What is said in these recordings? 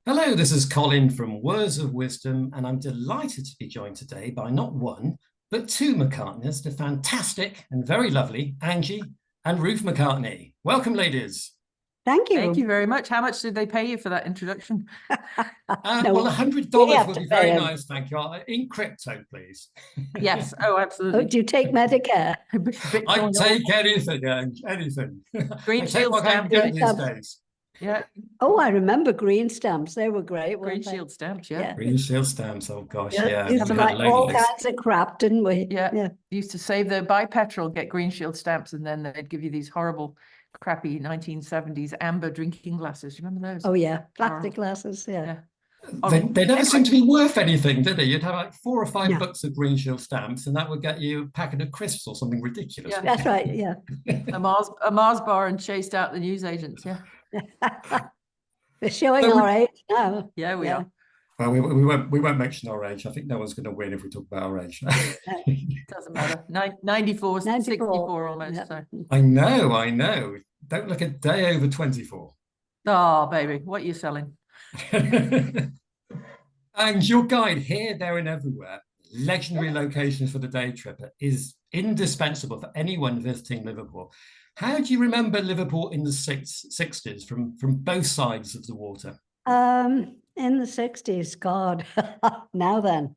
Hello, this is Colin from Words of Wisdom, and I'm delighted to be joined today by not one, but two McCartneys, the fantastic and very lovely Angie and Ruth McCartney. Welcome, ladies. Thank you. Thank you very much. How much did they pay you for that introduction? No, well, we $100 have would to be pay very them. nice, thank you. In crypto, please. Yes. Oh, Oh, absolutely. do you take Medicare? I Bitcoin, take anything, Ange, anything. Green I take Shield what I can stamp. get these Stamp. days. Yeah. Oh, I remember green stamps. They were great, weren't Green they? Shield stamps. Yeah. Yeah. Green Shield stamps, oh gosh, Yeah, yeah. used to we had like all loads. kinds of crap, didn't we? Yeah. Yeah. Used to save their buy petrol, get Green Shield stamps, and then they'd give you these horrible, crappy 1970s amber drinking glasses. You remember those? Oh, yeah. Plastic Horrible. glasses. Yeah. Yeah. They never Anyway, seemed to be worth anything, did they? You'd have like 4 or 5 No. books of Green Shield stamps, and that would get you a packet of crisps or something ridiculous. Yeah. That's right. Yeah. a Mars bar and chased out the newsagents. Yeah. We're showing So our age now. Yeah, we Yeah. are. Well, we won't mention our age. I think no one's going to win if we talk about our age. Doesn't matter. 94, 64 almost. Yeah. So. I know. Don't look a day over 24. Oh, baby, what are you selling? And your guide here, there, and everywhere, legendary locations for the day tripper, is indispensable for anyone visiting Liverpool. How do you remember Liverpool in the 60s from both sides of the water? In the 60s, God, now then.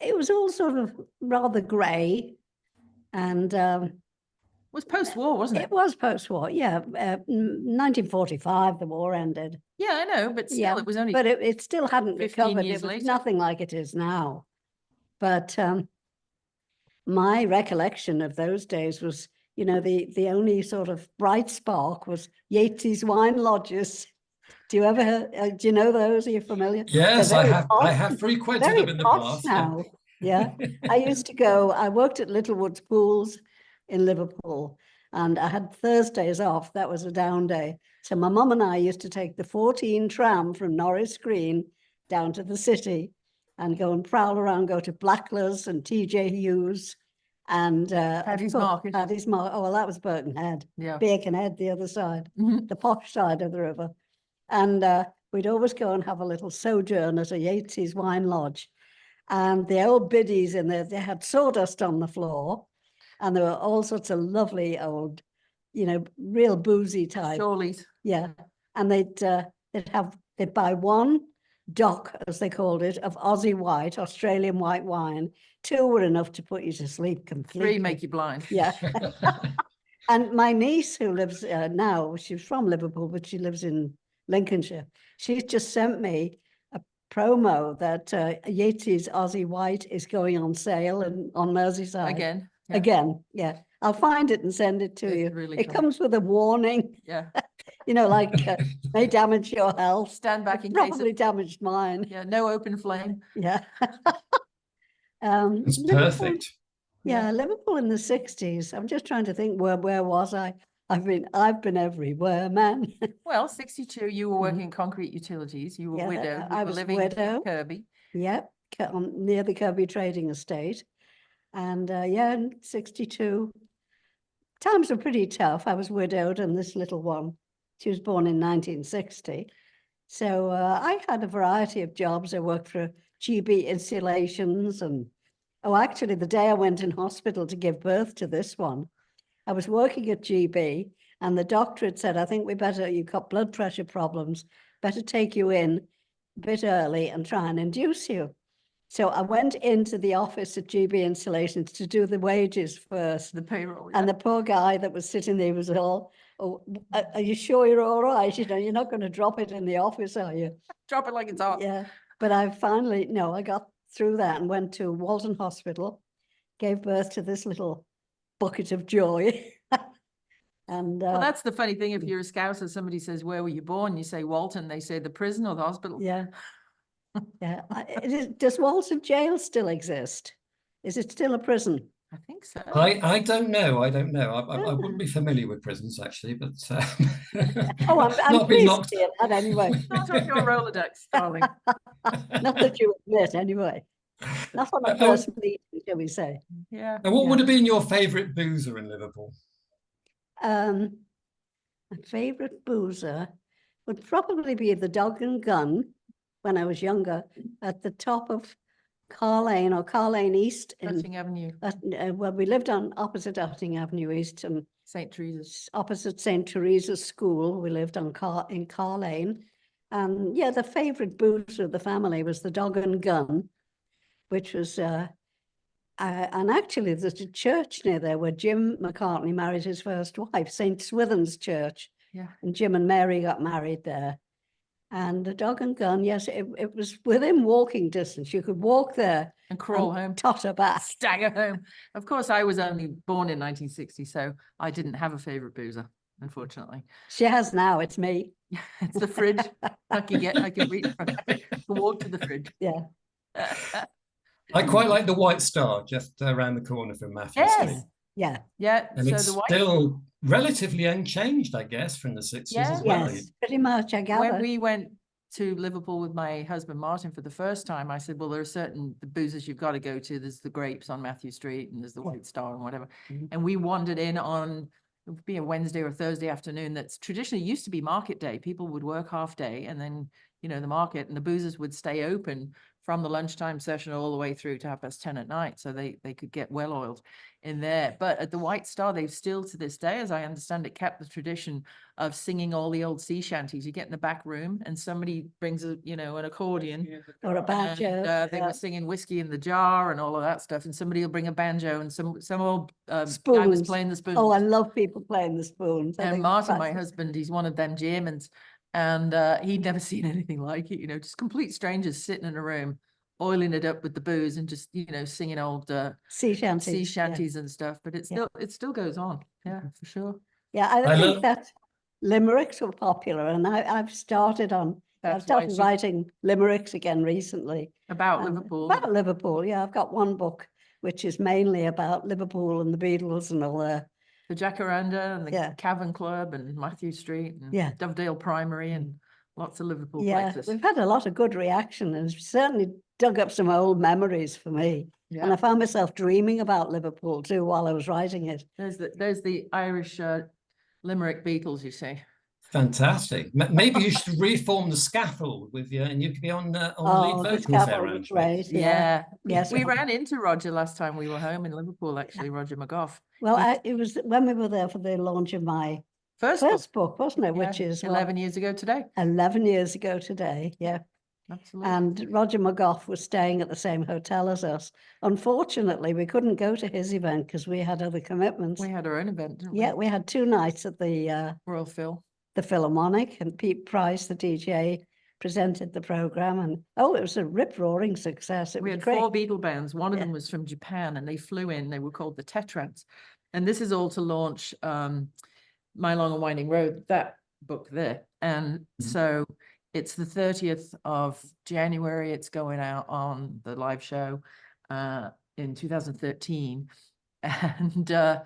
It was all sort of rather grey, and It was post-war, wasn't it? it was post-war, yeah. 1945, the war ended. Yeah, I know, but still, Yeah, it was only. but it still hadn't 15 recovered. years It was later. nothing like it is now. But my recollection of those days was, the only sort of bright spark was Yates's wine lodges. Do you know those? Are you familiar? Yes, They're I very have. I posh- have frequented very them in the posh past. now. Yeah. I worked at Littlewoods Pools in Liverpool, and I had Thursdays off. That was a down day. So my mum and I used to take the 14 tram from Norris Green down to the city and go and prowl around, go to Blackler's and TJ Hughes and Paddy's Market. Paddy's Market. Oh, well, that was Birkenhead. Yeah. Birkenhead, the other side, Mhm. the posh side of the river. And we'd always go and have a little sojourn at a Yates's wine lodge. And the old biddies in there, they had sawdust on the floor, and there were all sorts of lovely old, real boozy type. Shawleys. Yeah. And they'd buy one dock, as they called it, of Aussie white, Australian white wine. 2 were enough to put you to sleep completely. 3 make you blind. Yeah. And my niece, who lives now, she's from Liverpool, but she lives in Lincolnshire. She's just sent me a promo that Yates's Aussie White is going on sale on Merseyside. Again. Yeah. Again, yeah. I'll find it and send it to It's you. really It cool. comes with a warning, Yeah. like may damage your health. Stand back in case Probably of, damaged mine. yeah, no open flame. Yeah. It's Liverpool, perfect. yeah, Liverpool in the 60s. I'm just trying to think where was I? I've been everywhere, man. Well, 62, you were working in concrete utilities. You were Yeah, widowed. I You were was living widow. in Kirby. Yep, near the Kirby Trading Estate. And in 62, times were pretty tough. I was widowed, and this little one, she was born in 1960. So I had a variety of jobs. I worked for GB Installations, and actually the day I went in hospital to give birth to this one, I was working at GB, and the doctor had said, I think you've got blood pressure problems, better take you in a bit early and try and induce you. So I went into the office at GB Installations to do the wages first. The payroll. And Yeah. the poor guy that was sitting there was all, "Oh, are you sure you're all right? You're not going to drop it in the office, are you?" Drop it like it's hot. Yeah. But I got through that and went to Walton Hospital, gave birth to this little bucket of joy. And Well, that's the funny thing. If you're a Scouser, somebody says, "Where were you born?" You say Walton. They say the prison or the hospital. yeah. Yeah. Does Walton Jail still exist? Is it still a prison? I think so. I don't know. I wouldn't be familiar with prisons actually, but Oh, I'm not being pleased locked. to hear that anyway. Not on your Rolodex, darling. Not that you admit, anyway. Not on a first meeting, shall we say. Yeah. And what Yeah. would have been your favourite boozer in Liverpool? My favourite boozer would probably be the Dog and Gun when I was younger at the top of Carlane or Carlane East. Utting Avenue, Well, we lived on opposite Utting Avenue East and St. Teresa's. opposite St. Teresa's School. We lived in Carlane. And yeah, the favourite booze of the family was the Dog and Gun, which was, and actually there's a church near there where Jim McCartney married his first wife, St. Swithin's Church. Yeah. And Jim and Mary got married there. And the Dog and Gun, yes, it was within walking distance. You could walk there And crawl home. totter back. Stagger home. Of course, I was only born in 1960, so I didn't have a favourite boozer, unfortunately. She has now, it's me. It's the fridge. I can reach for it. I can walk to the fridge. Yeah. I quite like the White Star just around the corner from Matthew Street. Yes. Yeah. Yeah. And So it's the white, still relatively unchanged, I guess, from the 60s as well. Yes, pretty much, I gather. when we went to Liverpool with my husband Martin for the first time, I said, well, there are certain the boozers you've got to go to. There's the Grapes on Matthew Street and there's the White Star and whatever. And we wandered in on, it would be a Wednesday or Thursday afternoon. That's traditionally used to be market day. People would work half day and then, you know, the market and the boozers would stay open from the lunchtime session all the way through to 10:30 at night. So they could get well oiled in there. But at the White Star, they've still to this day, as I understand it, kept the tradition of singing all the old sea shanties. You get in the back room and somebody brings an accordion. Or a banjo. And, they were singing Whiskey in the Jar and all of that stuff. And somebody will bring a banjo and some old guy was Spoons. playing the spoons. Oh, I love people playing the spoons. I And think Martin, my that's- husband, he's one of them Germans, and he'd never seen anything like it. You know, just complete strangers sitting in a room, oiling it up with the booze and just singing old sea shanties. sea shanties and stuff. But it still goes on. Yeah, for sure. Yeah, I think that limericks were popular, and I've started writing limericks again recently. About Liverpool. About Liverpool, yeah. I've got one book which is mainly about Liverpool and the Beatles and all that. The Jacaranda and the Cavern Club and Matthew Street and Dovedale Primary and lots of Liverpool places. We've had a lot of good reaction and it's certainly dug up some old memories for me. Yeah. And I found myself dreaming about Liverpool too while I was writing it. There's the Irish Limerick Beatles, you see. Fantastic. Maybe you should reform the scaffold with you, and you could be on lead vocals there, Angie. Right. Yeah. Yes. We ran into Roger last time we were home in Liverpool, actually, Roger McGough. Well, it was when we were there for the launch of my first book, wasn't it? Which is 11 years ago today. 11 years ago today, yeah. Absolutely. And Roger McGough was staying at the same hotel as us. Unfortunately, we couldn't go to his event because we had other commitments. We had our own event, didn't we? Yeah, we had 2 nights at the Royal Phil. The Philharmonic, and Pete Price, the DJ, presented the program, and it was a rip-roaring success. We had 4 Beatle bands. One of them was from Japan, and they flew in. They were called the Tetrads, and this is all to launch My Long and Winding Road, that book there. And so it's the 30th of January. It's going out on the live show in 2013, and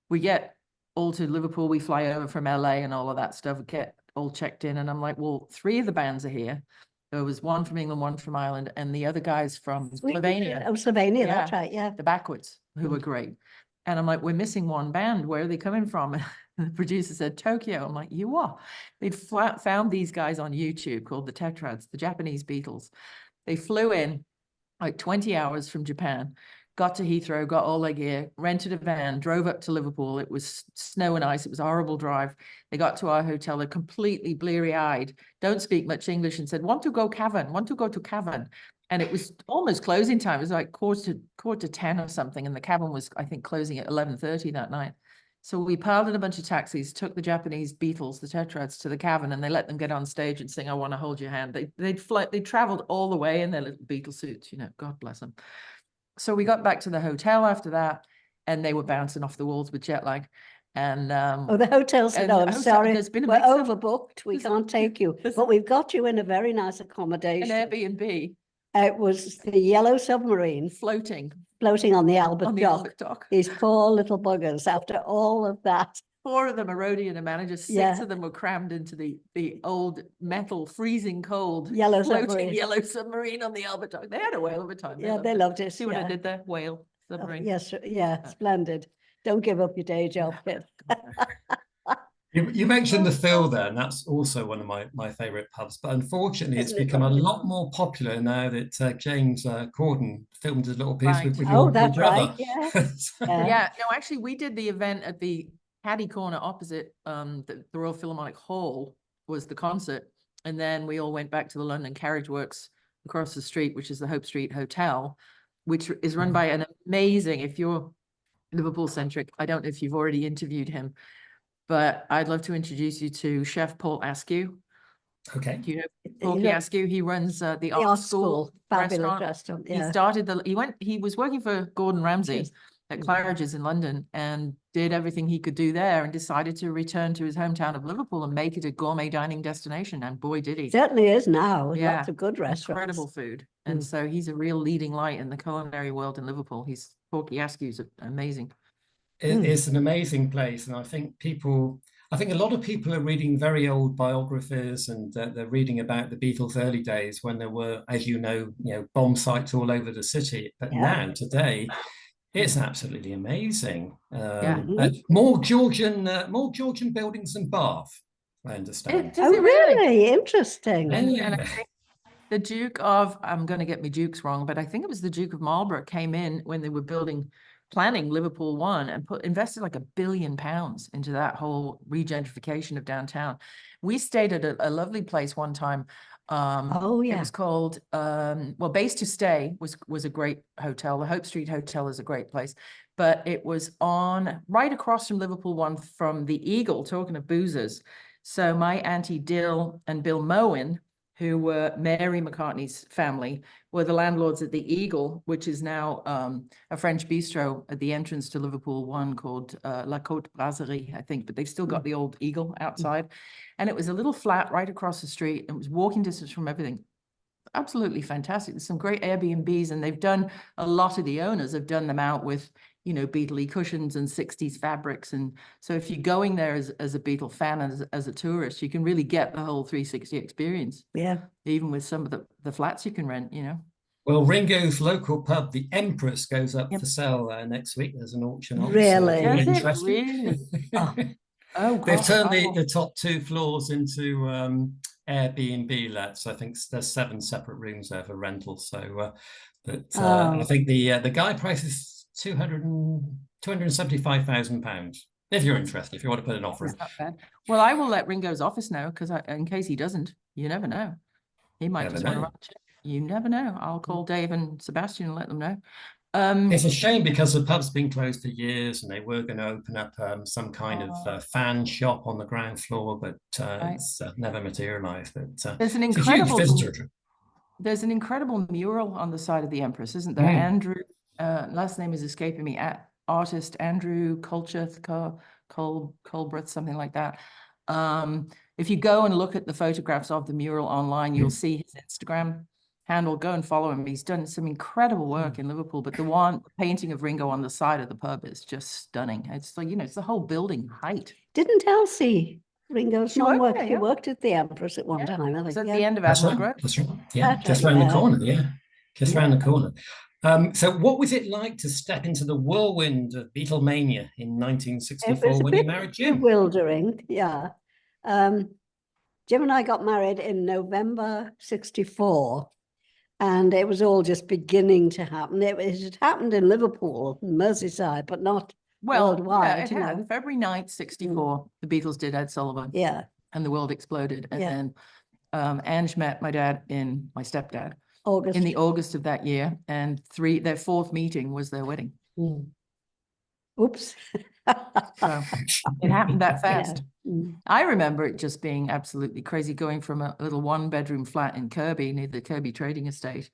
we get all to Liverpool. We fly over from LA and all of that stuff, get all checked in. And I'm like, well, 3 of the bands are here. There was one from England, one from Ireland, and the other guys from Slovenia. Oh, Slovenia, that's right, yeah. The Backwards, who were great. And I'm like, we're missing one band. Where are they coming from? And the producer said, Tokyo. I'm like, you are? They'd found these guys on YouTube called the Tetrads, the Japanese Beatles. They flew in like 20 hours from Japan, got to Heathrow, got all their gear, rented a van, drove up to Liverpool. It was snow and ice. It was a horrible drive. They got to our hotel. They're completely bleary-eyed, don't speak much English, and said, want to go to Cavern. And it was almost closing time. It was like quarter to 10 or something. And the Cavern was, I think, closing at 11:30 that night. So we piled in a bunch of taxis, took the Japanese Beatles, the Tetrads, to the Cavern, and they let them get on stage and sing, I Want to Hold Your Hand. They traveled all the way in their little Beatle suits, God bless them. So we got back to the hotel after that, and they were bouncing off the walls with jet lag. And the hotel said, I'm sorry, we're overbooked. We can't take you, but we've got you in a very nice accommodation. An Airbnb. It was the Yellow Submarine floating on the Albert Dock. These poor little buggers. After all of that, 4 of them, a roadie and a manager, 6 of them were crammed into the old metal, freezing cold Yellow Submarine on the Albert Dock. They had a whale of a time. They loved it. See what I did there? Whale submarine. Yes, splendid. Don't give up your day job, kid. You mentioned the Phil there, and that's also one of my favourite pubs. But unfortunately, it's Isn't it become a lovely? lot more popular now that James Corden filmed his little piece Right. with Oh, your that's right. brother. Yeah. So- Yeah. Yeah, no, actually, we did the event at the Caddy Corner opposite the Royal Philharmonic Hall was the concert. And then we all went back to the London Carriage Works across the street, which is the Hope Street Hotel, which is run by an amazing, if you're Liverpool centric, I don't know if you've already interviewed him, but I'd love to introduce you to Chef Paul Askew. Okay. Do you know You Paul know, Askew? He runs the the Art art School school, fabulous restaurant. restaurant. He Yeah. started he was working for Gordon Ramsay Yes. at Claridge's in London and did everything he could do there and decided to return to his hometown of Liverpool and make it a gourmet dining destination. And boy, did he. Certainly is now. With Yeah, lots of good restaurants. incredible food. And Mm. so he's a real leading light in the culinary world in Liverpool. Porky Askew's amazing. It's an amazing place, and I think a lot of people are reading very old biographies, and they're reading about the Beatles' early days when there were, as you know, bomb sites all over the city. But Yeah. now, today, it's absolutely amazing. Yeah. More Georgian buildings than Bath, I understand. Does Oh, it really? really? Interesting. And I think the Duke of, I'm going to get my Dukes wrong, but I think it was the Duke of Marlborough came in when they were planning Liverpool One and invested like £1 billion into that whole regentrification of downtown. We stayed at a lovely place one time. Oh, It yeah. was called, Base to Stay was a great hotel. The Hope Street Hotel is a great place, but it was right across from Liverpool One from the Eagle, talking of boozers. So my auntie Dill and Bill Moen, who were Mary McCartney's family, were the landlords at the Eagle, which is now a French bistro at the entrance to Liverpool One called La Côte Brasserie, I think, but they've still got the old Eagle outside. And it was a little flat right across the street. And it was walking distance from everything. Absolutely fantastic. There's some great Airbnbs, and they've done, a lot of the owners have done them out with, Beatle cushions and 60s fabrics. And so if you're going there as a Beatle fan, as a tourist, you can really get the whole 360 experience. Yeah. Even with some of the flats you can rent, Well, Ringo's local pub, the Empress, goes up Yep. for sale next week. There's an auction on. Really? So Does it interested. really? Oh, They've gosh. turned the top 2 floors into Airbnb lets. I think there's 7 separate rooms there for rental. So, I think the guy price is £275,000. If you're interested, if you want to put an offer in. That's not bad. Well, I will let Ringo's office know, because in case he doesn't, you never know. He might Never just want to know. run a check. You never know. I'll call Dave and Sebastian and let them know. It's a shame because the pub's been closed for years, and they were going to open up some kind of fan shop on the ground floor, but it's never materialized. But There's an it's a huge visitor. There's an incredible mural on the side of the Empress, isn't there? Andrew, last name is escaping me, artist Andrew Colbreth, something like that. If you go and look at the photographs of the mural online, you'll see his Instagram handle. Go and follow him. He's done some incredible work in Liverpool, but the painting of Ringo on the side of the pub is just stunning. It's like, it's the whole building height. Didn't Elsie, Ringo's mum, work? there, She worked at the Empress at one time, I think. It's at Yeah. the end of That's Admiral right. Grove. That's right. Yeah, That's just right, around the yeah. corner. Yeah, just around the corner. So what was it like to step into the whirlwind of Beatlemania in 1964 when you married Jim? Bewildering, yeah. Jim and I got married in November 64, and it was all just beginning to happen. It had happened in Liverpool, Merseyside, but not worldwide. Yeah, it had. February 9th, 64, the Beatles did Ed Sullivan. Yeah. And the world exploded. And Yeah. then Ange met my stepdad August. in the August of that year, and their 4th meeting was their wedding. Oops. So it happened that fast. Yeah. I remember it just being absolutely crazy, going from a little 1-bedroom flat in Kirby, near the Kirby Trading Estate,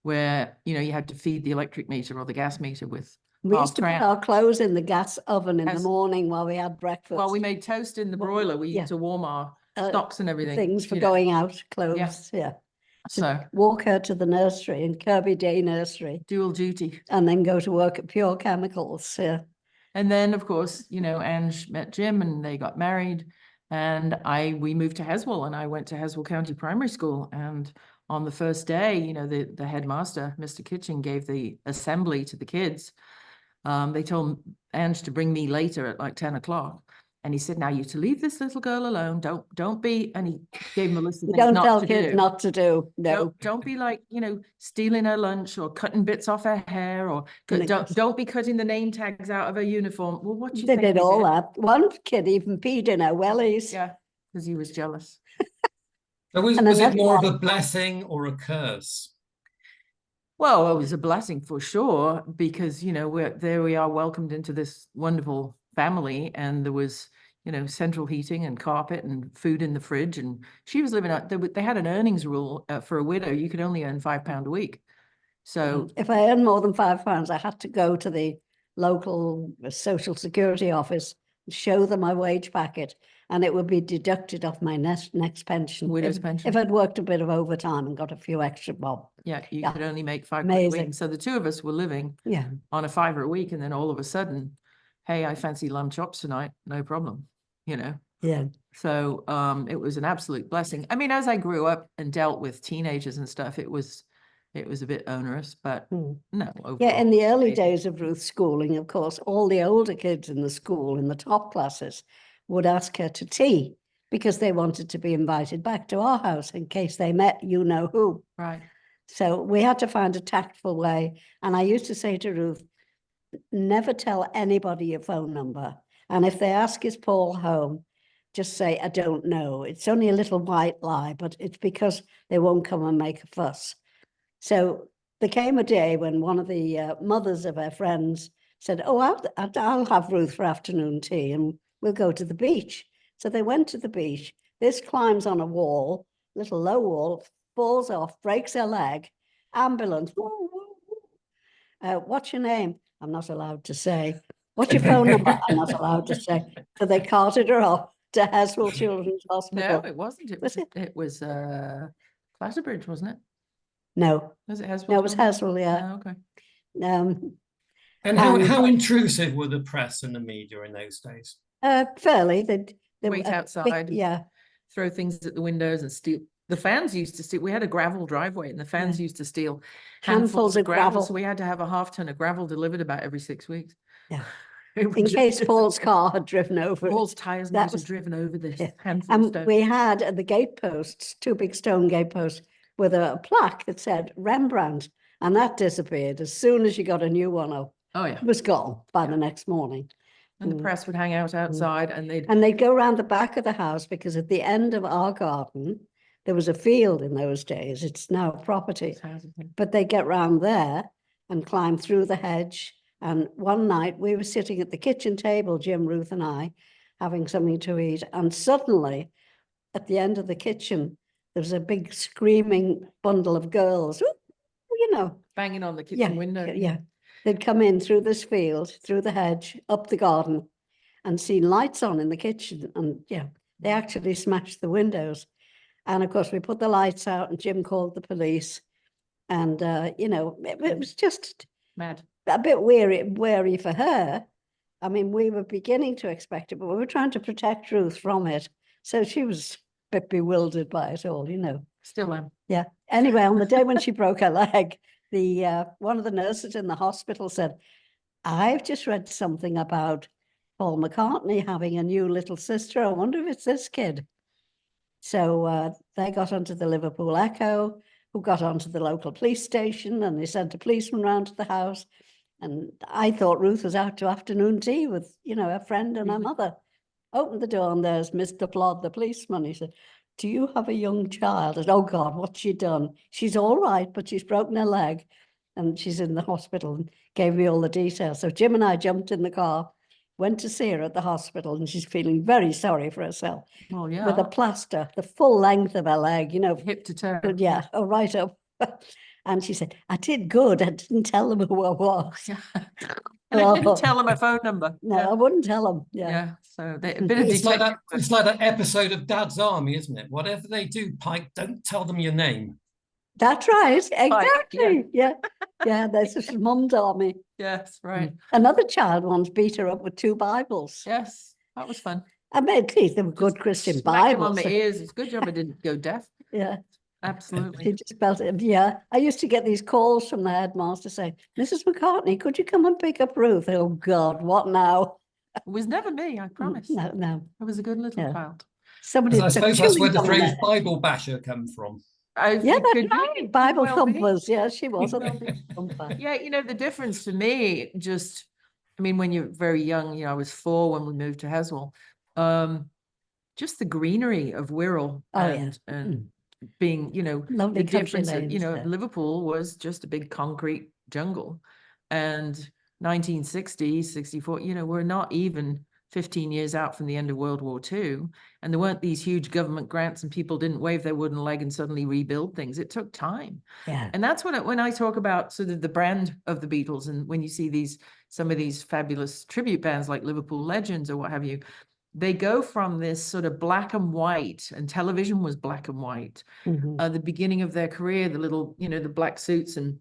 where, you had to feed the electric meter or the gas meter with We used to put our clothes in the gas oven in the morning while we had breakfast. While we made toast in the broiler, we used to warm our stocks and everything. Things for going out, clothes, yeah. So walk her to the nursery, in Kirby Day Nursery. Dual duty. And then go to work at Pure Chemicals, yeah. And then, of course, Ange met Jim and they got married, and we moved to Heswall, and I went to Heswall County Primary School. And on the first day, the headmaster, Mr. Kitchen, gave the assembly to the kids. They told Ange to bring me later at like 10 o'clock. And he said, now you're to leave this little girl alone. Don't be, and he gave him a list of You things don't not tell to kids do. not to do. No. Don't be like, stealing her lunch or cutting bits off her hair, or And don't be cutting the name tags out of her uniform. Well, what do you they think did we all did? that. One kid even peed in her wellies. Yeah, because he was jealous. So was And it another more of one- a blessing or a curse? Well, it was a blessing for sure, because, we are welcomed into this wonderful family, and there was, central heating and carpet and food in the fridge. And she was living out, they had an earnings rule for a widow. You could only earn £5 a week. So if I earned more than £5, I had to go to the local social security office, show them my wage packet, and it would be deducted off my next pension. Widow's pension. If I'd worked a bit of overtime and got a few extra bob. yeah, you Yeah. could only make £5 a Amazing. week. So the two of us were living Yeah. on a £5 a week, and then all of a sudden, hey, I fancy lamb chops tonight, no problem, Yeah. So it was an absolute blessing. I mean, as I grew up and dealt with teenagers and stuff, it was a bit onerous, but no. Yeah, Overall, in the it was early amazing. days of Ruth's schooling, of course, all the older kids in the school, in the top classes, would ask her to tea because they wanted to be invited back to our house in case they met you-know-who. Right. So we had to find a tactful way. And I used to say to Ruth, never tell anybody your phone number. And if they ask, is Paul home? Just say, I don't know. It's only a little white lie, but it's because they won't come and make a fuss. So there came a day when one of the mothers of her friends said, oh, I'll have Ruth for afternoon tea and we'll go to the beach. So they went to the beach. This climbs on a wall, little low wall, falls off, breaks her leg, ambulance. Woo, woo, woo. What's your name? I'm not allowed to say. What's your phone number? I'm not allowed to say. So they carted her off to Heswall Children's Hospital. No, it wasn't. It Was was, it? it was Clatterbridge, wasn't it? No, Was it Heswall? no, it was Heswall, yeah. Oh, okay. And how intrusive were the press and the media in those days? Fairly. They Wait outside. yeah. Throw things at the windows and steal. The fans used to steal. We had a gravel driveway, and the fans used to steal Handfuls of gravel. So we had to have a half ton of gravel delivered about every 6 weeks. Yeah. It was In just- case Paul's car had driven over it. Paul's tires That might have was- driven over this Yeah. handful of And stone. we had at the gateposts, 2 big stone gateposts with a plaque that said Rembrandt, and that disappeared as soon as you got a new one up. Oh yeah. It was gone by Yeah. the next morning. And the press would hang out outside, and they'd go around the back of the house because at the end of our garden, there was a field in those days. It's now property, but they get round there and climb through the hedge. And one night we were sitting at the kitchen table, Jim, Ruth and I, having something to eat. And suddenly at the end of the kitchen, there was a big screaming bundle of girls, banging on the kitchen window. Yeah. They'd come in through this field, through the hedge, up the garden, and seen lights on in the kitchen. And they actually smashed the windows. And of course, we put the lights out, and Jim called the police. And, it was just Mad. a bit wary for her. I mean, we were beginning to expect it, but we were trying to protect Ruth from it. So she was a bit bewildered by it all, Still am. Yeah. Anyway, on the day when she broke her leg, one of the nurses in the hospital said, I've just read something about Paul McCartney having a new little sister. I wonder if it's this kid. So they got onto the Liverpool Echo, who got onto the local police station, and they sent a policeman round to the house. And I thought Ruth was out to afternoon tea with, her friend and her mother. Opened the door, and there's Mr. Plod, the policeman. He said, do you have a young child? And, oh God, what's she done? She's all right, but she's broken her leg and she's in the hospital, and gave me all the details. So Jim and I jumped in the car, went to see her at the hospital, and she's feeling very sorry for herself. Well, yeah. With a plaster, the full length of her leg, hip to toe. Yeah, oh, right up. And she said, I did good. I didn't tell them who I was. Yeah. And I didn't tell them my phone number. No, I wouldn't tell them. Yeah. Yeah. So a bit of It's like detective work. it's like that episode of Dad's Army, isn't it? Whatever they do, Pike, don't tell them your name. That's right. Right, Exactly. Yeah. Yeah. There's this mum's army. Yes, right. Another child once beat her up with 2 Bibles. Yes, that was fun. I mean, at least they were good Christian Smack him on Bibles. the ears. It's a good job I didn't go deaf. Yeah. Absolutely. He just felt it. Yeah. I used to get these calls from the headmaster saying, Mrs. McCartney, could you come and pick up Ruth? Oh God, what now? It was never me, I promise. No, no. I was a good little Yeah. child. Somebody I took suppose that's where chewing the gum in phrase there. Bible basher come from. Yeah, It that's could right. be, could Bible well be. thumpers. Yeah, she was a Well be. Bible thumper. Yeah, you know, the difference to me, just, I mean, when you're very young, you know, I was 4 when we moved to Heswall. Just the greenery of Wirral Oh, and being, you know, Lovely the country difference of, you lanes know, there. Liverpool was just a big concrete jungle. And 1960, 64, you know, we're not even 15 years out from the end of World War II. And there weren't these huge government grants and people didn't wave their wooden leg and suddenly rebuild things. It took time. Yeah. And that's what when I talk about sort of the brand of the Beatles, and when you see some of these fabulous tribute bands like Liverpool Legends or what have you, they go from this sort of black and white, and television was black and white. The beginning of their career, the little, you know, the black suits and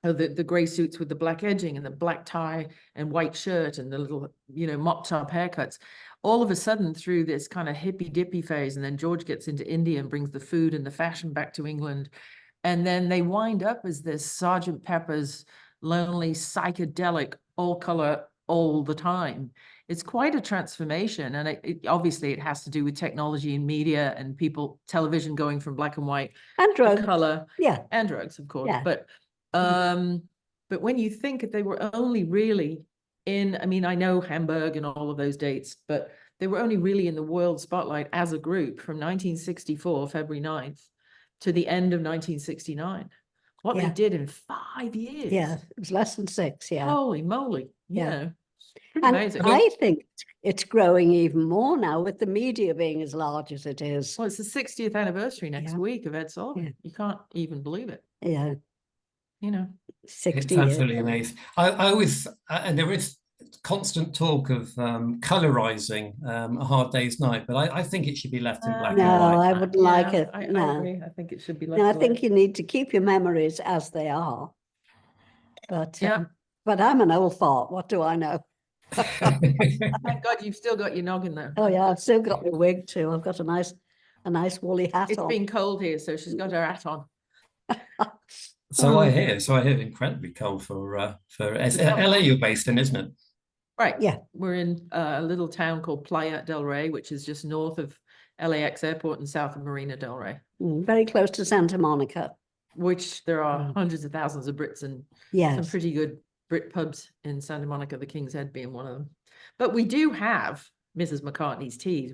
the gray suits with the black edging and the black tie and white shirt and the little, you know, mopped up haircuts. All of a sudden, through this kind of hippy dippy phase, and then George gets into India and brings the food and the fashion back to England. And then they wind up as this Sergeant Pepper's lonely, psychedelic, all color all the time. It's quite a transformation. And obviously it has to do with technology and media and television going from black and white And drugs. to color. Yeah. And drugs, of course. Yeah. But when you think that they were only really I mean, I know Hamburg and all of those dates, but they were only really in the world spotlight as a group from 1964, February 9th, to the end of 1969. What they did in 5 years. Yeah, it was less than 6, yeah. Holy moly. Yeah. Yeah. Pretty And amazing. I think it's growing even more now with the media being as large as it is. Well, it's the 60th anniversary next week of Ed Sullivan. Yeah. You can't even believe it. Yeah, You know. 60 It's years. absolutely amazing. I always, and there is constant talk of colorizing A Hard Day's Night, but I think it should be left in black No, and white. I wouldn't like it. I No. agree. I think it should be left. No, I blank. think you need to keep your memories as they are. But Yeah. but I'm an old fart. What do I know? Thank God you've still got your noggin there. Oh yeah, I've still got my wig too. I've got a nice woolly hat It's on. been cold here, so she's got her hat on. So I hear. So I hear incredibly cold for LA you're based in, isn't it? Right. Yeah. We're in a little town called Playa del Rey, which is just north of LAX airport and south of Marina del Rey. Very close to Santa Monica. Which there are hundreds of thousands of Brits and some Yes. pretty good Brit pubs in Santa Monica, the King's Head being one of them. But we do have Mrs. McCartney's teas.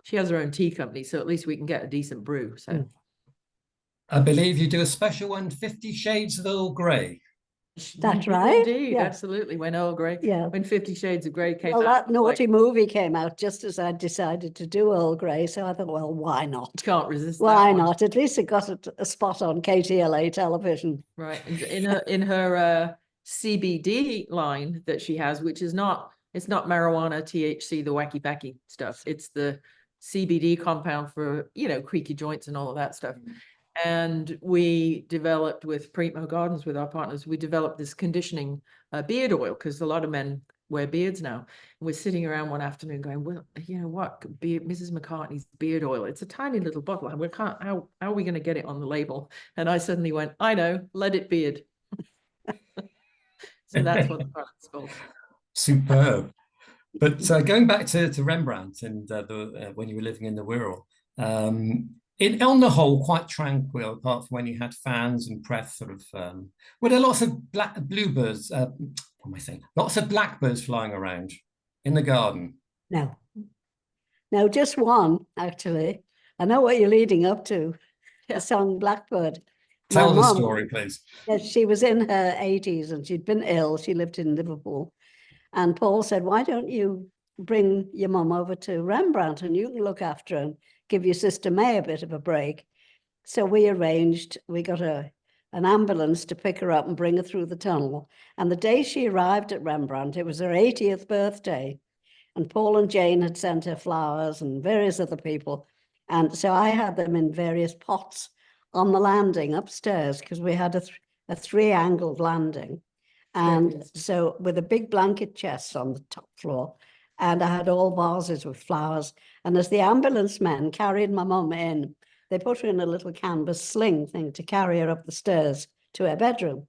She has her own tea company, so at least we can get a decent brew. So I believe you do a special one, 50 Shades of Earl Grey. That's You do right. Indeed, Yeah. absolutely. When Earl Grey, Yeah. when 50 Shades of Grey came Well, out. that naughty movie came out just as I decided to do Earl Grey, so I thought, well, why not? Can't resist Why that one. not? At least it got a spot on KTLA television. Right. In her CBD line that she has, which is it's not marijuana, THC, the wacky packy stuff. It's the CBD compound for, you know, creaky joints and all of that stuff. And we developed with Primo Gardens, with our partners, we developed this conditioning beard oil, because a lot of men wear beards now. And we're sitting around one afternoon going, well, you know what, Mrs. McCartney's beard oil, it's a tiny little bottle. How are we going to get it on the label? And I suddenly went, I know, let it beard. So that's what the product's called. Superb. But going back to Rembrandt and when you were living in the Wirral, on the whole, quite tranquil, apart from when you had fans and press sort of. Were there lots of bluebirds? What am I saying? Lots of blackbirds flying around in the garden. No, just one, actually. I know what you're leading up to. The song Blackbird. Tell the mum, story, please. She was in her 80s and she'd been ill. She lived in Liverpool. And Paul said, why don't you bring your mum over to Rembrandt and you can look after her and give your sister May a bit of a break. So we got an ambulance to pick her up and bring her through the tunnel. And the day she arrived at Rembrandt, it was her 80th birthday. And Paul and Jane had sent her flowers and various other people. And so I had them in various pots on the landing upstairs, because we had a 3-angled landing. And so with a big blanket chest on the top floor, and I had all vases with flowers. And as the ambulance men carried my mum in, they put her in a little canvas sling thing to carry her up the stairs to her bedroom.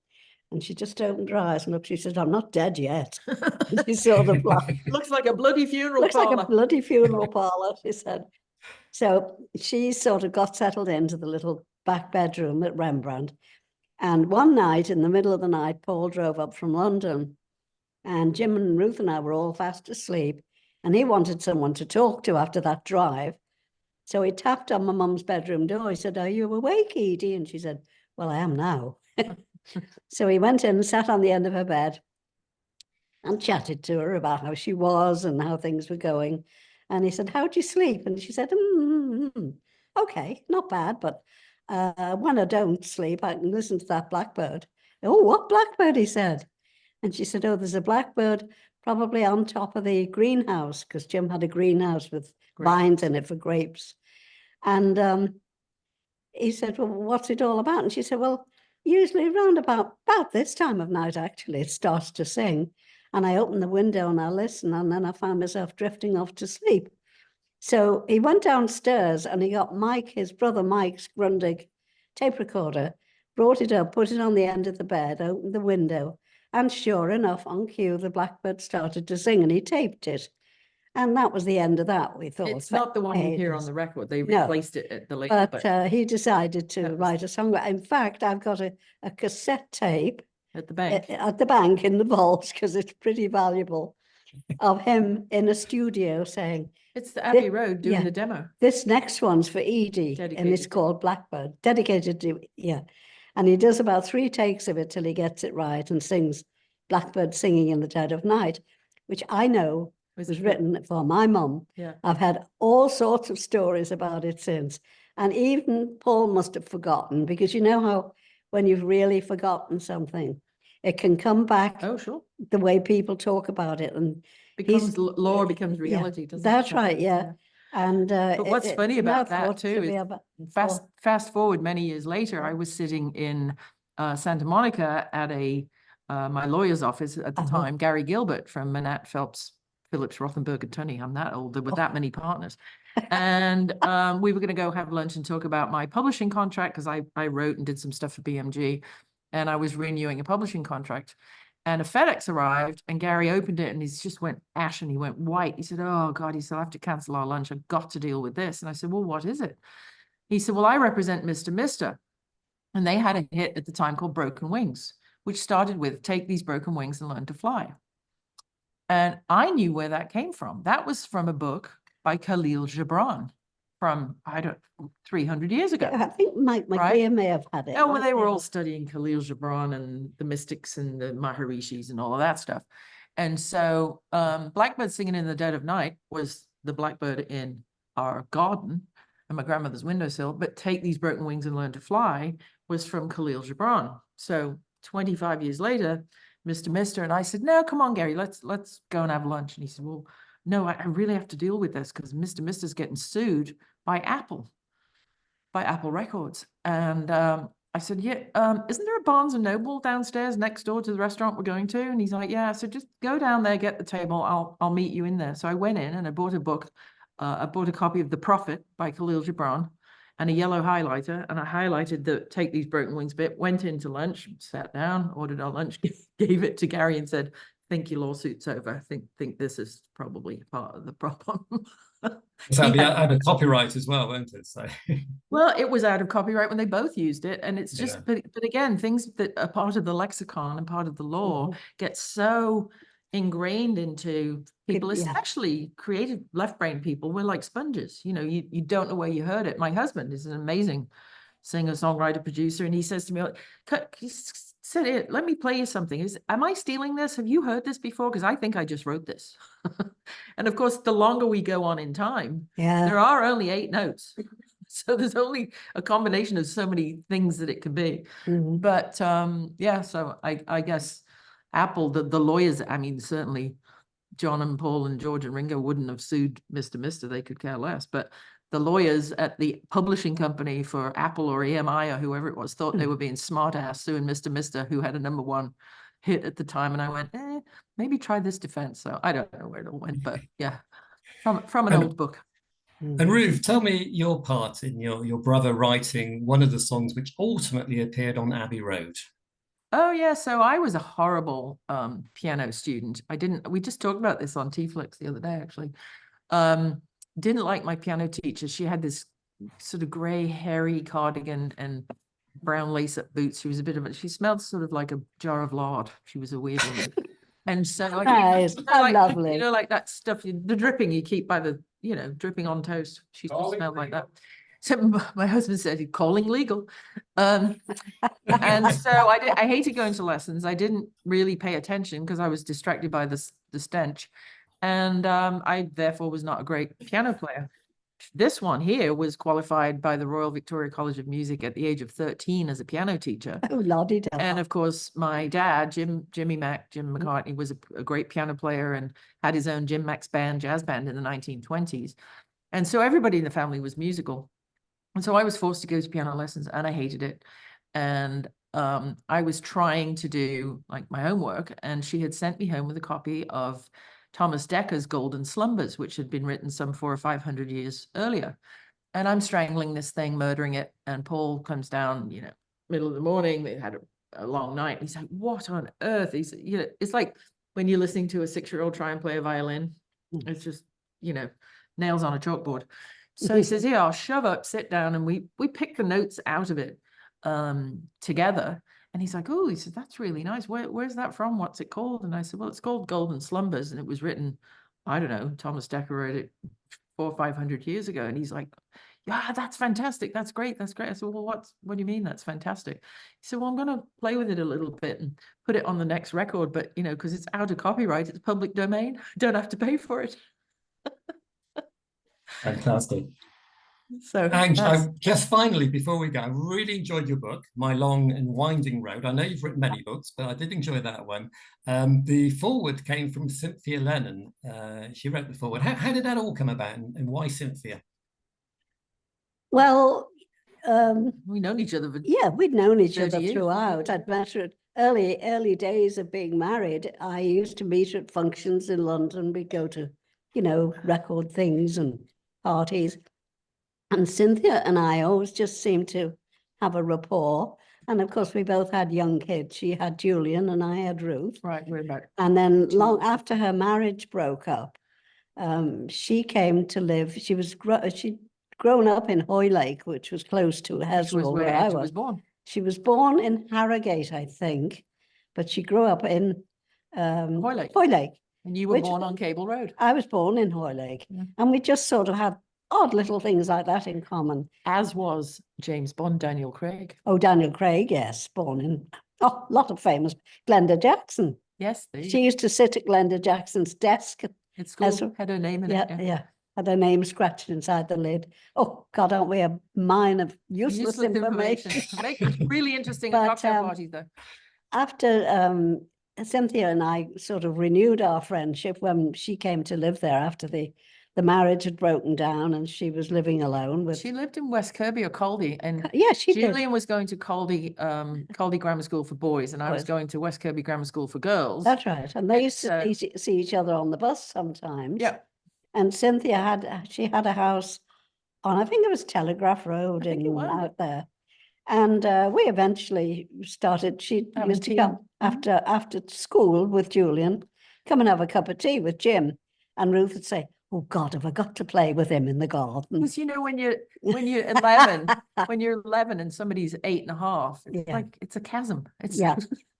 And she just opened her eyes and looked. She said, "I'm not dead yet." And she saw the blood. Looks like a bloody funeral Looks like parlour. a bloody funeral parlour, she said. So she sort of got settled into the little back bedroom at Rembrandt. And one night, in the middle of the night, Paul drove up from London, and Jim and Ruth and I were all fast asleep. And he wanted someone to talk to after that drive. So he tapped on my mum's bedroom door. He said, "Are you awake, Edie?" And she said, "Well, I am now." So he went in and sat on the end of her bed and chatted to her about how she was and how things were going. And he said, "How'd you sleep?" And she said, "Okay, not bad, but when I don't sleep, I can listen to that blackbird." "Oh, what blackbird?" he said. And she said, "Oh, there's a blackbird probably on top of the greenhouse," because Jim had a greenhouse with vines in it for grapes. And he said, "Well, what's it all about?" And she said, "Well, usually around about this time of night, actually, it starts to sing. And I open the window and I listen, and then I found myself drifting off to sleep." So he went downstairs and he got Mike, his brother Mike's Grundig tape recorder, brought it up, put it on the end of the bed, opened the window, and sure enough, on cue, the blackbird started to sing, and he taped it. And that was the end of that, we thought. It's not the one you hear on the record. They replaced it at the later. But he decided to write a song. In fact, I've got a cassette tape at the bank. At the bank in the vault, because it's pretty valuable, of him in a studio saying, "It's the Abbey Road doing the demo. This next one's for Edie, and it's called Blackbird, dedicated to, And he does about 3 takes of it till he gets it right and sings Blackbird Singing in the Dead of Night, which I know was written for my mum. Yeah. I've had all sorts of stories about it since. And even Paul must have forgotten, because you know how when you've really forgotten something, it can come back. Oh, sure. The way people talk about it, and lore becomes reality, doesn't it? That's right, yeah. And but what's funny about that too is fast forward many years later, I was sitting in Santa Monica at my lawyer's office at the time, Gary Gilbert from Manat Phelps Phillips, Rothenberg and Tunney. I'm that old, with that many partners. And we were going to go have lunch and talk about my publishing contract, because I wrote and did some stuff for BMG, and I was renewing a publishing contract. And a FedEx arrived, and Gary opened it, and he just went ashen. He went white. He said, "Oh God," he said, "I have to cancel our lunch. I've got to deal with this." And I said, "Well, what is it?" He said, "Well, I represent Mr. Mister." And they had a hit at the time called Broken Wings, which started with "Take these broken wings and learn to fly." And I knew where that came from. That was from a book by Khalil Gibran from, 300 years ago. I think my dear may have had it. Oh, well, they were all studying Khalil Gibran and the mystics and the Maharishis and all of that stuff. And so Blackbird Singing in the Dead of Night was the blackbird in our garden and my grandmother's windowsill, but Take These Broken Wings and Learn to Fly was from Khalil Gibran. So 25 years later, Mr. Mister and I said, "No, come on, Gary, let's go and have lunch." And he said, "Well, no, I really have to deal with this, because Mr. Mister's getting sued by Apple Records." And I said, "Yeah, isn't there a Barnes and Noble downstairs next door to the restaurant we're going to?" And he's like, "Yeah." So just go down there, get the table. I'll meet you in there. So I went in and I bought a book. I bought a copy of The Prophet by Khalil Gibran and a yellow highlighter. And I highlighted the Take These Broken Wings bit, went into lunch, sat down, ordered our lunch, gave it to Gary and said, "Think your lawsuit's over. Think this is probably part of the problem." So that'd be out of copyright as well, won't it? So well, it was out of copyright when they both used it, and it's just but again, things that are part of the lexicon and part of the law get so ingrained into people, especially creative left-brain people. We're like sponges, you don't know where you heard it. My husband is an amazing singer, songwriter, producer, and he says to me, he said, "Let me play you something. Am I stealing this? Have you heard this before? Because I think I just wrote this." And of course, the longer we go on in time, there are only 8 notes. So there's only a combination of so many things that it could be. But so I guess Apple, the lawyers, I mean, certainly John and Paul and George and Ringo wouldn't have sued Mr. Mister. They could care less. But the lawyers at the publishing company for Apple or EMI or whoever it was thought they were being smart ass suing Mr. Mister, who had a #1 hit at the time. And I went, maybe try this defense. So I don't know where it all went, but yeah, from an old book. And Ruth, tell me your part in your brother writing one of the songs which ultimately appeared on Abbey Road. Oh yeah, so I was a horrible piano student. We just talked about this on T-Flix the other day, actually. Didn't like my piano teacher. She had this sort of gray, hairy cardigan and brown lace-up boots. She smelled sort of like a jar of lard. She was a weird woman. And so Nice. How lovely. You know, like that stuff, the dripping you keep by the, dripping on toast. She just smelled like that. So my husband said, calling legal. And so I hated going to lessons. I didn't really pay attention because I was distracted by the stench. And I therefore was not a great piano player. This one here was qualified by the Royal Victoria College of Music at the age of 13 as a piano teacher. Oh, lordy. And of course, my dad, Jim McCartney, was a great piano player and had his own Jim Mack's band, jazz band in the 1920s. And so everybody in the family was musical. And so I was forced to go to piano lessons and I hated it. And I was trying to do like my homework, and she had sent me home with a copy of Thomas Decker's Golden Slumbers, which had been written some 400 or 500 years earlier. And I'm strangling this thing, murdering it. And Paul comes down, middle of the morning. They had a long night. He's like, what on earth? He's, it's like when you're listening to a 6-year-old try and play a violin. It's just, nails on a chalkboard. So he says, yeah, I'll shove up, sit down. And we pick the notes out of it together. And he's like, oh, he said, that's really nice. Where's that from? What's it called? And I said, well, it's called Golden Slumbers. And it was written, I don't know, Thomas Dekker wrote it 400 or 500 years ago. And he's like, yeah, that's fantastic. That's great. That's great. I said, well, what do you mean that's fantastic? He said, well, I'm going to play with it a little bit and put it on the next record. But, because it's out of copyright, it's public domain. I don't have to pay for it. Fantastic. So, and just finally, before we go, I really enjoyed your book, My Long and Winding Road. I know you've written many books, but I did enjoy that one. The foreword came from Cynthia Lennon. She wrote the foreword. How did that all come about, and why Cynthia? Well, we've known each other. We'd known each other throughout. I'd met her at early days of being married. I used to meet her at functions in London. We'd go to, record things and parties. And Cynthia and I always just seemed to have a rapport. And of course, we both had young kids. She had Julian and I had Ruth. Right, we're back. And then long after her marriage broke up, she came to live. She'd grown up in Hoylake, which was close to Heswall, where I was born. She was born in Harrogate, I think, but she grew up in Hoylake. And you were born on Cable Road. I was born in Hoylake. Yeah. And we just sort of had odd little things like that in common. As was James Bond, Daniel Craig. Oh, Daniel Craig, yes, born in a lot of famous. Glenda Jackson. Yes. She used to sit at Glenda Jackson's desk. It's cool. Had her name in it. Yeah. Had her name scratched inside the lid. Oh, God, aren't we a mine of useless information? Make it really interesting at cocktail parties, though. After Cynthia and I sort of renewed our friendship when she came to live there after the marriage had broken down and she was living alone. She lived in West Kirby or Caldy, and she Julian was going to Caldy Grammar School for boys, and I was going to West Kirby Grammar School for girls. That's right, and they used to see each other on the bus sometimes. Yeah, and Cynthia had a house on, I think it was Telegraph Road out there, and we eventually started. She used to come after school with Julian, come and have a cup of tea with Jim, and Ruth would say, oh God, have I got to play with him in the garden? Because when you're 11, when you're 11 and somebody's 8.5, it's like it's a chasm.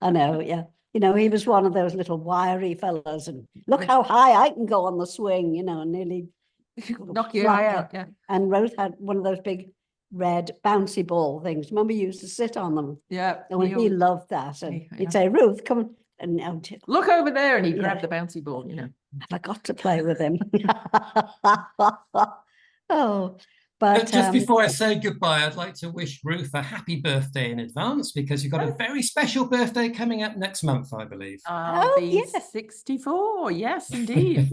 I know. Yeah, he was one of those little wiry fellows, and look how high I can go on the swing. And nearly knock your eye out. Yeah. And Rose had one of those big red bouncy ball things. Remember, you used to sit on them. Yeah. And he loved that, and he'd say, Ruth, come. And look over there, and he'd grab the bouncy ball. Have I got to play with him? But just before I say goodbye, I'd like to wish Ruth a happy birthday in advance, because you've got a very special birthday coming up next month, I believe. Yes, 64. Yes, indeed.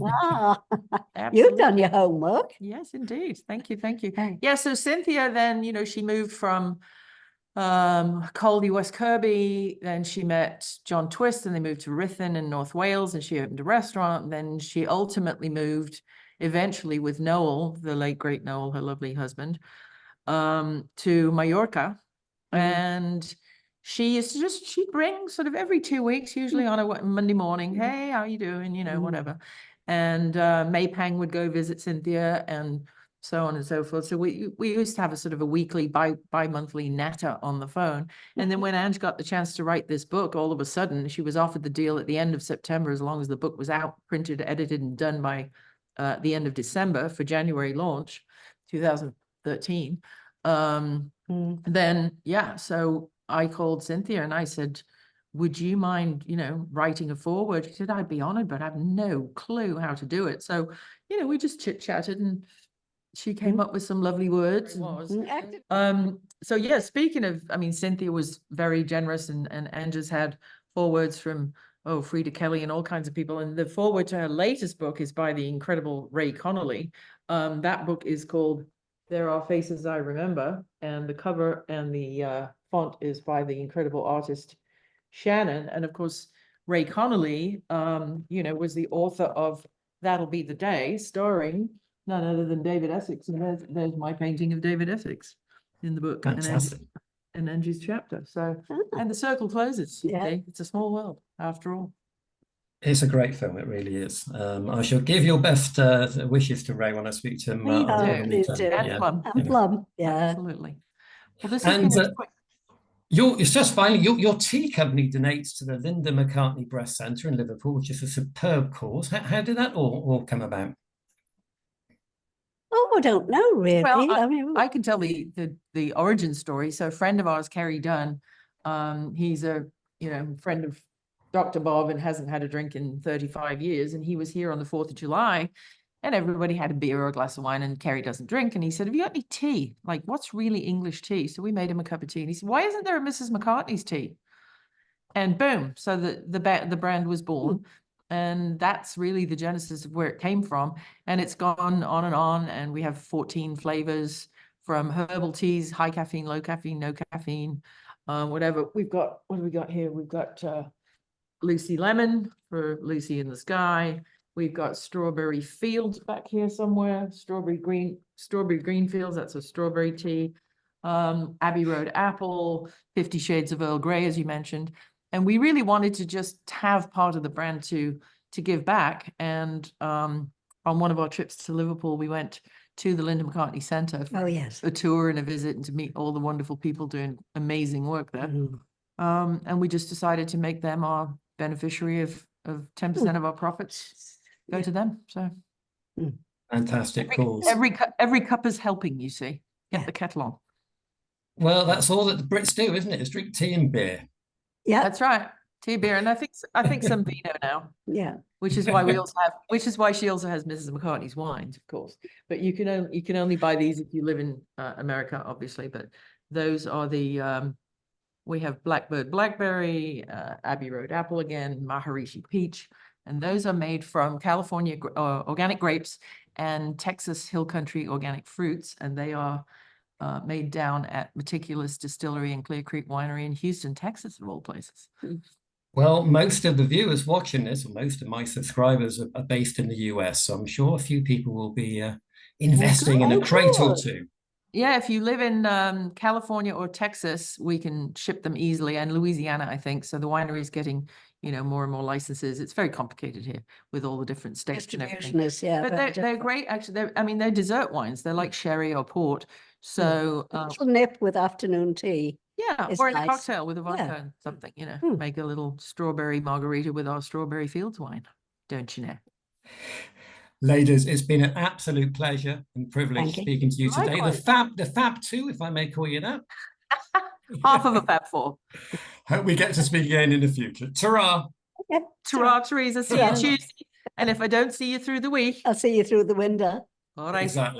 You've done your homework. Yes, indeed. Thank you. Yeah. So Cynthia, then she moved from Caldy, West Kirby, then she met John Twist and they moved to Ruthin in North Wales, and she opened a restaurant. And then she ultimately moved eventually with Noel, the late great Noel, her lovely husband, to Mallorca. And she used to she'd ring sort of every 2 weeks, usually on a Monday morning. Hey, how you doing? You know, whatever. And May Pang would go visit Cynthia and so on and so forth. So we used to have a sort of a weekly, bi-monthly natter on the phone. And then when Ange got the chance to write this book, all of a sudden she was offered the deal at the end of September, as long as the book was out, printed, edited, and done by the end of December for January launch, 2013. Then, yeah, so I called Cynthia and I said, would you mind, you know, writing a foreword? She said, I'd be honored, but I have no clue how to do it. So, you know, we just chit-chatted and she came up with some lovely words. So yeah, speaking of, I mean, Cynthia was very generous, and Ange's had forewords from, Frida Kelly and all kinds of people. And the foreword to her latest book is by the incredible Ray Connolly. That book is called There Are Faces I Remember, and the cover and the font is by the incredible artist Shannon. And of course, Ray Connolly, you know, was the author of That'll Be the Day, starring none other than David Essex. And there's my painting of David Essex in the book. Fantastic. And Angie's chapter. So, and the circle closes. Yeah. Okay? It's a small world after all. It's a great film, it really is. I shall give your best wishes to Ray when I speak to him. Please do. And Plum. And Plum, yeah. Absolutely. Well, this has been it's just finally, your tea company donates to the Linda McCartney Breast Centre in Liverpool, which is a superb cause. How did that all come about? Oh, I don't know really. Well, I mean, I can tell the origin story. So a friend of ours, Kerry Dunn, he's a friend of Dr. Bob and hasn't had a drink in 35 years. And he was here on the 4th of July and everybody had a beer or a glass of wine, and Kerry doesn't drink. And he said, have you got any tea? Like, what's really English tea? So we made him a cup of tea. And he said, why isn't there a Mrs. McCartney's tea? And boom. So the brand was born. And that's really the genesis of where it came from. And it's gone on. And we have 14 flavors, from herbal teas, high caffeine, low caffeine, no caffeine, whatever. What do we got here? We've got Lucy Lemon for Lucy in the Sky. We've got Strawberry Fields back here somewhere. Strawberry Green Fields, that's a strawberry tea. Abbey Road Apple, 50 Shades of Earl Grey, as you mentioned. And we really wanted to just have part of the brand to give back. And on one of our trips to Liverpool, we went to the Linda McCartney Centre for a tour and a visit, and to meet all the wonderful people doing amazing work there. And we just decided to make them our beneficiary of 10% of our profits go to them. So fantastic cause. Every cup is helping, you see. Get the kettle on. Well, that's all that the Brits do, isn't it? Is drink tea and beer. Yeah, that's right. Tea, beer, and I think some vino now. Yeah. Which is why she also has Mrs. McCartney's wines, of course. But you can only buy these if you live in America, obviously. But those are the we have Blackbird Blackberry, Abbey Road Apple again, Maharishi Peach, and those are made from California organic grapes and Texas Hill Country organic fruits, and they are made down at Meticulous Distillery and Clear Creek Winery in Houston, Texas, of all places. Well, most of the viewers watching this, or most of my subscribers, are based in the US, so I'm sure a few people will be investing in a crate or two. Yeah, if you live in California or Texas, we can ship them easily, and Louisiana, I think. So the winery is getting, more and more licenses. It's very complicated here with all the different states and everything. But they're great, actually. They're dessert wines. They're like sherry or port. So a little nip with afternoon tea. Yeah, or in a cocktail with a vodka and something, make a little strawberry margarita with our Strawberry Fields wine, don't you know? Ladies, it's been an absolute pleasure and privilege speaking to you today. Likewise. The Fab Two, if I may call you that. Half of a Fab Four. Hope we get to speak again in the future. Ta-ra. Okay. Ta-ra, Teresa. See you Tuesday. And if I don't see you through the week, I'll see you through the window. All right. Exactly.